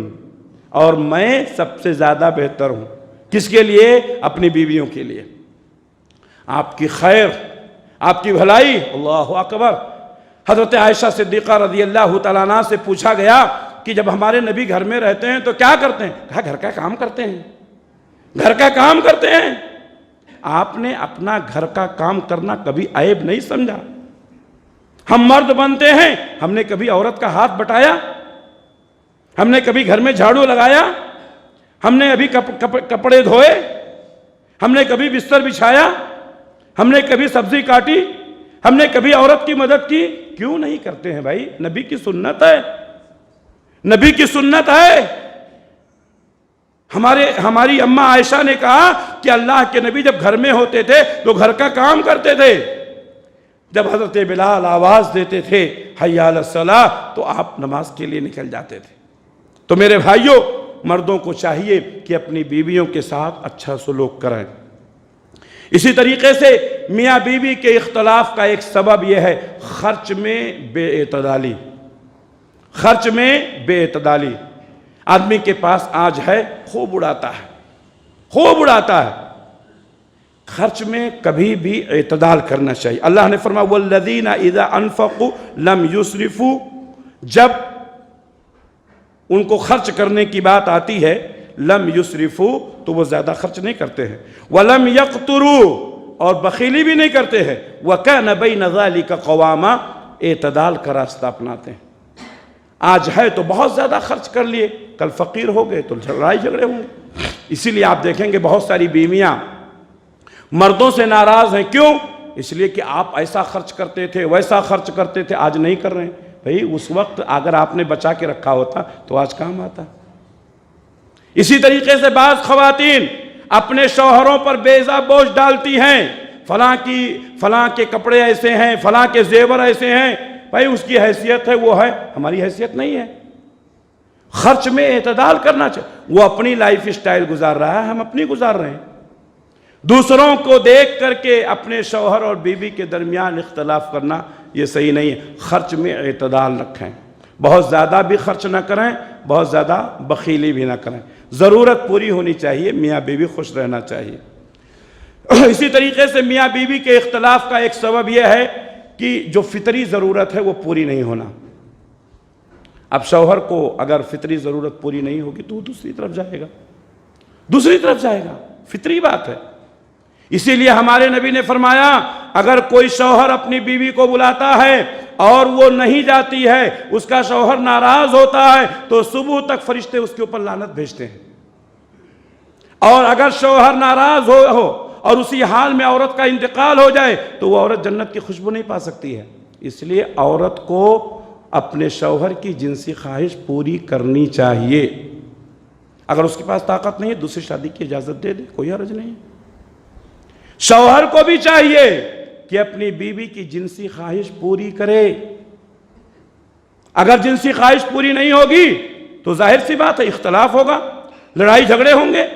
اور میں سب سے زیادہ بہتر ہوں۔ کس کے لیے؟ اپنی بیویوں کے لیے۔ آپ کی خیر، آپ کی بھلائی، اللہ اکبر۔ حضرت عائشہ صدیقہ رضی اللہ تعالیٰ عنہ سے پوچھا گیا کہ جب ہمارے نبی گھر میں رہتے ہیں تو کیا کرتے ہیں؟ کہا گھر کا کام کرتے ہیں، گھر کا کام کرتے ہیں۔ آپ نے اپنا گھر کا کام کرنا کبھی عیب نہیں سمجھا۔ ہم مرد بنتے ہیں، ہم نے کبھی عورت کا ہاتھ بٹایا؟ ہم نے کبھی گھر میں جھاڑو لگایا؟ ہم نے ابھی کپڑے دھوئے؟ ہم نے کبھی بستر بچھایا؟ ہم نے کبھی سبزی کاٹی؟ ہم نے کبھی عورت کی مدد کی؟ کیوں نہیں کرتے ہیں بھائی؟ نبی کی سنت ہے، نبی کی سنت ہے۔ ہماری اماں عائشہ نے کہا کہ اللہ کے نبی جب گھر میں ہوتے تھے تو گھر کا کام کرتے تھے۔ جب حضرت بلال آواز دیتے تھے حی علی الصلاۃ تو آپ نماز کے لیے نکل جاتے تھے۔ تو میرے بھائیوں، مردوں کو چاہیے کہ اپنی بیویوں کے ساتھ اچھا سلوک کریں۔ اسی طریقے سے میاں بیوی کے اختلاف کا ایک سبب یہ ہے خرچ میں بے اعتدالی۔ خرچ میں بے اعتدالی۔ آدمی کے پاس آج ہے، خوب اڑاتا ہے، خوب اڑاتا ہے۔ خرچ میں کبھی بھی اعتدال کرنا چاہیے۔ اللہ نے فرمایا والذین اذا انفقوا لم یسرفوا، جب ان کو خرچ کرنے کی بات آتی ہے لم یسرفوا تو وہ زیادہ خرچ نہیں کرتے ہیں، ولم یقتروا اور بخیلی بھی نہیں کرتے ہیں، وکان بین ذلک قواما اعتدال کا راستہ اپناتے ہیں۔ آج ہے تو بہت زیادہ خرچ کر لیے، کل فقیر ہو گئے تو لڑائی جھگڑے ہوں گے۔ اسی لیے آپ دیکھیں گے بہت ساری بیویاں مردوں سے ناراض ہیں۔ کیوں؟ اس لیے کہ آپ ایسا خرچ کرتے تھے، ویسا خرچ کرتے تھے، آج نہیں کر رہے ہیں۔ بھئی اس وقت اگر آپ نے بچا کے رکھا ہوتا تو آج کام آتا۔ اسی طریقے سے بعض خواتین اپنے شوہروں پر بیضا بوجھ ڈالتی ہیں، فلاں کے کپڑے ایسے ہیں، فلاں کے زیور ایسے ہیں۔ بھائی اس کی حیثیت ہے، وہ ہے، ہماری حیثیت نہیں ہے۔ خرچ میں اعتدال کرنا چاہیے۔ وہ اپنی لائف اسٹائل گزار رہا ہے، ہم اپنی گزار رہے ہیں۔ دوسروں کو دیکھ کر کے اپنے شوہر اور بیوی کے درمیان اختلاف کرنا یہ صحیح نہیں ہے۔ خرچ میں اعتدال رکھیں، بہت زیادہ بھی خرچ نہ کریں، بہت زیادہ بخیلی بھی نہ کریں۔ ضرورت پوری ہونی چاہیے، میاں بیوی خوش رہنا چاہیے۔ اسی طریقے سے میاں بیوی کے اختلاف کا ایک سبب یہ ہے کہ جو فطری ضرورت ہے وہ پوری نہیں ہونا۔ اب شوہر کو اگر فطری ضرورت پوری نہیں ہوگی تو وہ دوسری طرف جائے گا، دوسری طرف جائے گا، فطری بات ہے۔ اسی لیے ہمارے نبی نے فرمایا اگر کوئی شوہر اپنی بیوی کو بلاتا ہے اور وہ نہیں جاتی ہے، اس کا شوہر ناراض ہوتا ہے تو صبح تک فرشتے اس کے اوپر لعنت بھیجتے ہیں۔ اور اگر شوہر ناراض ہو اور اسی حال میں عورت کا انتقال ہو جائے تو وہ عورت جنت کی خوشبو نہیں پا سکتی ہے۔ اس لیے عورت کو اپنے شوہر کی جنسی خواہش پوری کرنی چاہیے۔ اگر اس کے پاس طاقت نہیں ہے دوسری شادی کی اجازت دے دے، کوئی حرج نہیں۔ شوہر کو بھی چاہیے کہ اپنی بیوی کی جنسی خواہش پوری کرے۔ اگر جنسی خواہش پوری نہیں ہوگی تو ظاہر سی بات ہے اختلاف ہوگا، لڑائی جھگڑے ہوں گے۔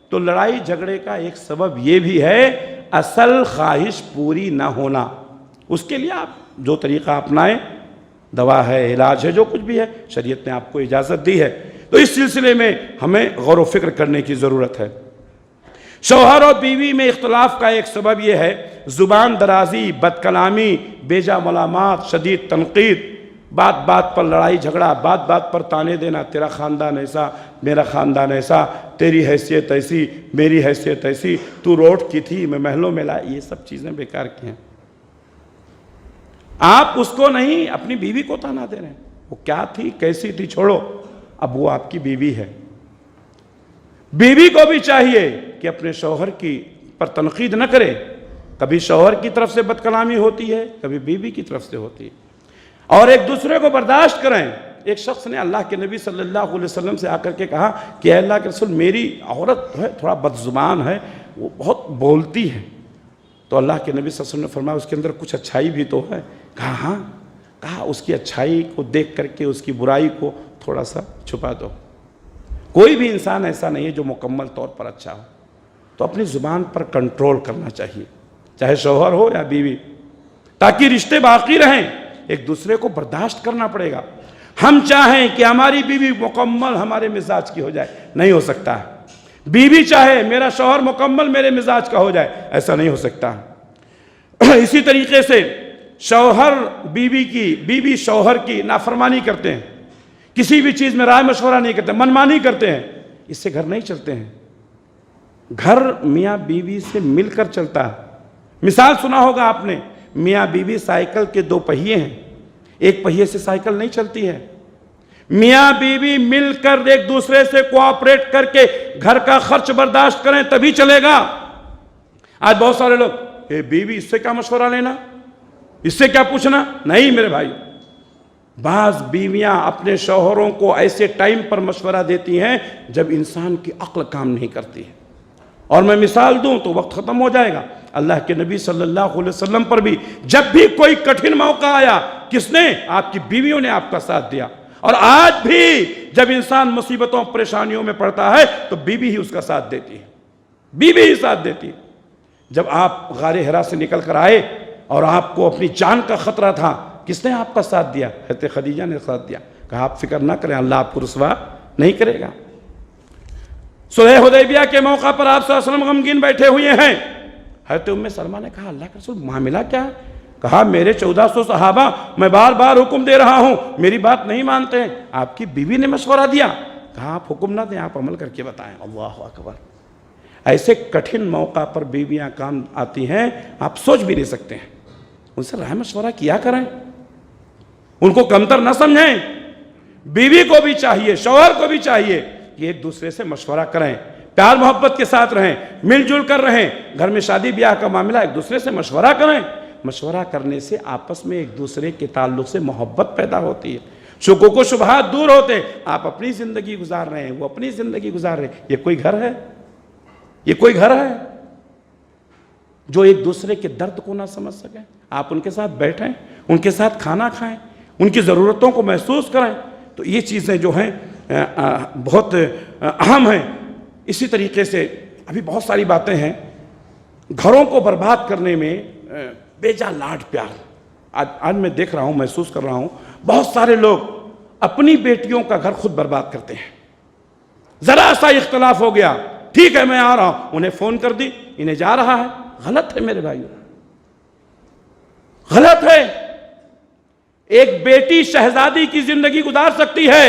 تو لڑائی جھگڑے کا ایک سبب یہ بھی ہے اصل خواہش پوری نہ ہونا۔ اس کے لیے آپ جو طریقہ اپنائیں، دوا ہے، علاج ہے، جو کچھ بھی ہے، شریعت نے آپ کو اجازت دی ہے۔ تو اس سلسلے میں ہمیں غور و فکر کرنے کی ضرورت ہے۔ شوہر اور بیوی میں اختلاف کا ایک سبب یہ ہے زبان درازی، بد کلامی، بیجا ملامات، شدید تنقید، بات بات پر لڑائی جھگڑا، بات بات پر تانے دینا، تیرا خاندان ایسا، میرا خاندان ایسا، تیری حیثیت ایسی، میری حیثیت ایسی، تو روٹ کی تھی میں محلوں میں لایا، یہ سب چیزیں بیکار کی ہیں۔ آپ اس کو نہیں، اپنی بیوی کو تانا دے رہے ہیں۔ وہ کیا تھی، کیسی تھی، چھوڑو، اب وہ آپ کی بیوی ہے۔ بیوی کو بھی چاہیے کہ اپنے شوہر کی پر تنقید نہ کرے۔ کبھی شوہر کی طرف سے بد کلامی ہوتی ہے، کبھی بیوی کی طرف سے ہوتی ہے، اور ایک دوسرے کو برداشت کریں۔ ایک شخص نے اللہ کے نبی صلی اللہ علیہ وسلم سے آ کر کے کہا کہ اے اللہ کے رسول، میری عورت ہے تھوڑا بد زبان ہے، وہ بہت بولتی ہے۔ تو اللہ کے نبی صلی اللہ علیہ وسلم نے فرمایا اس کے اندر کچھ اچھائی بھی تو ہے۔ کہا ہاں، کہا اس کی اچھائی کو دیکھ کر کے اس کی برائی کو تھوڑا سا چھپا دو۔ کوئی بھی انسان ایسا نہیں ہے جو مکمل طور پر اچھا ہو۔ تو اپنی زبان پر کنٹرول کرنا چاہیے، چاہے شوہر ہو یا بیوی، تاکہ رشتے باقی رہیں۔ ایک دوسرے کو برداشت کرنا پڑے گا۔ ہم چاہیں کہ ہماری بیوی مکمل ہمارے مزاج کی ہو جائے، نہیں ہو سکتا ہے۔ بیوی چاہے میرا شوہر مکمل میرے مزاج کا ہو جائے، ایسا نہیں ہو سکتا۔ اسی طریقے سے شوہر بیوی شوہر کی نافرمانی کرتے ہیں، کسی بھی چیز میں رائے مشورہ نہیں کرتے، منمانی کرتے ہیں، اس سے گھر نہیں چلتے ہیں۔ گھر میاں بیوی سے مل کر چلتا ہے۔ مثال سنا ہوگا آپ نے، میاں بیوی سائیکل کے دو پہیے ہیں، ایک پہیے سے سائیکل نہیں چلتی ہے۔ میاں بیوی مل کر ایک دوسرے سے کوآپریٹ کر کے گھر کا خرچ برداشت کریں تبھی چلے گا۔ آج بہت سارے لوگ، بیوی اس سے کیا مشورہ لینا، اس سے کیا پوچھنا؟ نہیں میرے بھائی، بعض بیویاں اپنے شوہروں کو ایسے ٹائم پر مشورہ دیتی ہیں جب انسان کی عقل کام نہیں کرتی ہے۔ اور میں مثال دوں تو وقت ختم ہو جائے گا۔ اللہ کے نبی صلی اللہ علیہ وسلم پر بھی جب بھی کوئی کٹھن موقع آیا، کس نے؟ آپ کی بیویوں نے آپ کا ساتھ دیا۔ اور آج بھی جب انسان مصیبتوں پریشانیوں میں پڑتا ہے تو بیوی ہی اس کا ساتھ دیتی ہے، بیوی ہی ساتھ دیتی ہے۔ جب آپ غار حرا سے نکل کر آئے اور آپ کو اپنی جان کا خطرہ تھا، کس نے آپ کا ساتھ دیا؟ حضرت خدیجہ نے ساتھ دیا۔ کہا آپ فکر نہ کریں، اللہ آپ کو رسوا نہیں کرے گا۔ صلح حدیبیہ کے موقع پر آپ صلی اللہ علیہ وسلم غمگین بیٹھے ہوئے ہیں۔ حضرت ام سلمہ نے کہا اللہ کے رسول معاملہ کیا ہے؟ کہا میرے 1400 صحابہ، میں بار بار حکم دے رہا ہوں، میری بات نہیں مانتے ہیں، آپ کی بیوی نے مشورہ دیا۔ کہا آپ حکم نہ دیں، آپ عمل کر کے بتائیں۔ اللہ اکبر۔ ایسے کٹھن موقع پر بیویاں کام آتی ہیں، آپ سوچ بھی نہیں سکتے ہیں۔ ان سے رائے مشورہ کیا کریں، ان کو کمتر نہ سمجھیں۔ بیوی کو بھی چاہیے، شوہر کو بھی چاہیے کہ ایک دوسرے سے مشورہ کریں، پیار محبت کے ساتھ رہیں، مل جل کر رہیں۔ گھر میں شادی بیاہ کا معاملہ، ایک دوسرے سے مشورہ کریں۔ مشورہ کرنے سے آپس میں ایک دوسرے کے تعلق سے محبت پیدا ہوتی ہے، شکوک و شبہات دور ہوتے ہیں۔ آپ اپنی زندگی گزار رہے ہیں، وہ اپنی زندگی گزار رہے ہیں۔ یہ کوئی گھر ہے؟ یہ کوئی گھر ہے جو ایک دوسرے کے درد کو نہ سمجھ سکیں؟ آپ ان کے ساتھ بیٹھیں، ان کے ساتھ کھانا کھائیں، ان کی ضرورتوں کو محسوس کریں۔ تو یہ چیزیں جو ہیں بہت اہم ہیں۔ اسی طریقے سے ابھی بہت ساری باتیں ہیں گھروں کو برباد کرنے میں، بے جا لاڈ پیار۔ آج میں دیکھ رہا ہوں، محسوس کر رہا ہوں، بہت سارے لوگ اپنی بیٹیوں کا گھر خود برباد کرتے ہیں۔ ذرا سا اختلاف ہو گیا، ٹھیک ہے میں آ رہا ہوں، انہیں فون کر دی، انہیں جا رہا ہے۔ غلط ہے میرے بھائیوں، غلط ہے۔ ایک بیٹی شہزادی کی زندگی گزار سکتی ہے،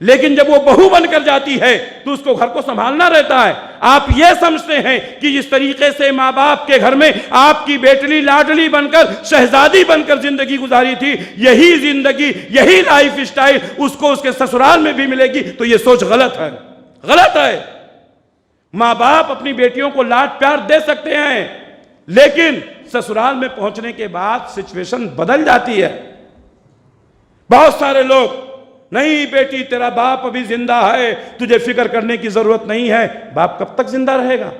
لیکن جب وہ بہو بن کر جاتی ہے تو اس کو گھر کو سنبھالنا رہتا ہے۔ آپ یہ سمجھتے ہیں کہ جس طریقے سے ماں باپ کے گھر میں آپ کی بیٹلی لاڈلی بن کر، شہزادی بن کر زندگی گزاری تھی، یہی زندگی، یہی لائف اسٹائل اس کو اس کے سسرال میں بھی ملے گی، تو یہ سوچ غلط ہے، غلط ہے۔ ماں باپ اپنی بیٹیوں کو لاڈ پیار دے سکتے ہیں، لیکن سسرال میں پہنچنے کے بعد سچویشن بدل جاتی ہے۔ بہت سارے لوگ، نہیں بیٹی تیرا باپ ابھی زندہ ہے، تجھے فکر کرنے کی ضرورت نہیں ہے۔ باپ کب تک زندہ رہے گا؟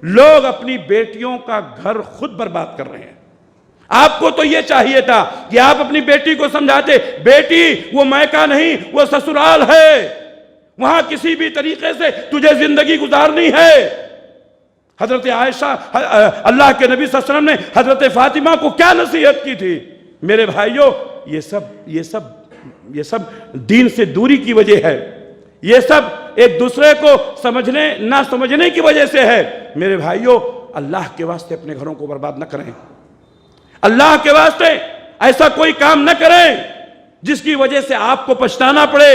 لوگ اپنی بیٹیوں کا گھر خود برباد کر رہے ہیں۔ آپ کو تو یہ چاہیے تھا کہ آپ اپنی بیٹی کو سمجھاتے، بیٹی وہ میکہ نہیں، وہ سسرال ہے، وہاں کسی بھی طریقے سے تجھے زندگی گزارنی ہے۔ حضرت عائشہ، اللہ کے نبی صلی اللہ علیہ وسلم نے حضرت فاطمہ کو کیا نصیحت کی تھی؟ میرے بھائیوں، یہ سب دین سے دوری کی وجہ ہے، یہ سب ایک دوسرے کو سمجھنے نہ سمجھنے کی وجہ سے ہے۔ میرے بھائیوں، اللہ کے واسطے اپنے گھروں کو برباد نہ کریں، اللہ کے واسطے ایسا کوئی کام نہ کریں جس کی وجہ سے آپ کو پچھتانا پڑے۔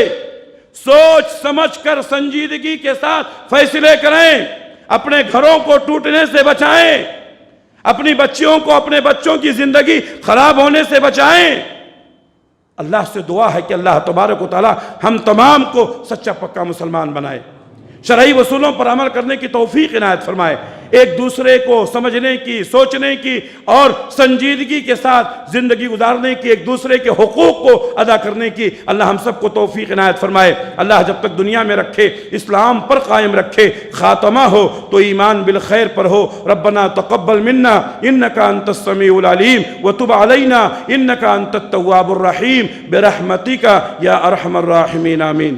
سوچ سمجھ کر سنجیدگی کے ساتھ فیصلے کریں، اپنے گھروں کو ٹوٹنے سے بچائیں، اپنی بچیوں کو، اپنے بچوں کی زندگی خراب ہونے سے بچائیں۔ اللہ سے دعا ہے کہ اللہ تبارک و تعالی ہم تمام کو سچا پکا مسلمان بنائے، شرعی اصولوں پر عمل کرنے کی توفیق عنایت فرمائے، ایک دوسرے کو سمجھنے کی، سوچنے کی اور سنجیدگی کے ساتھ زندگی گزارنے کی، ایک دوسرے کے حقوق کو ادا کرنے کی اللہ ہم سب کو توفیق عنایت فرمائے۔ اللہ جب تک دنیا میں رکھے، اسلام پر قائم رکھے، خاتمہ ہو تو ایمان بالخیر پر ہو۔ ربنا تقبل منا انک انت السمیع العلیم وتب علینا انک انت التواب الرحیم برحمتک یا ارحم الراحمین، آمین۔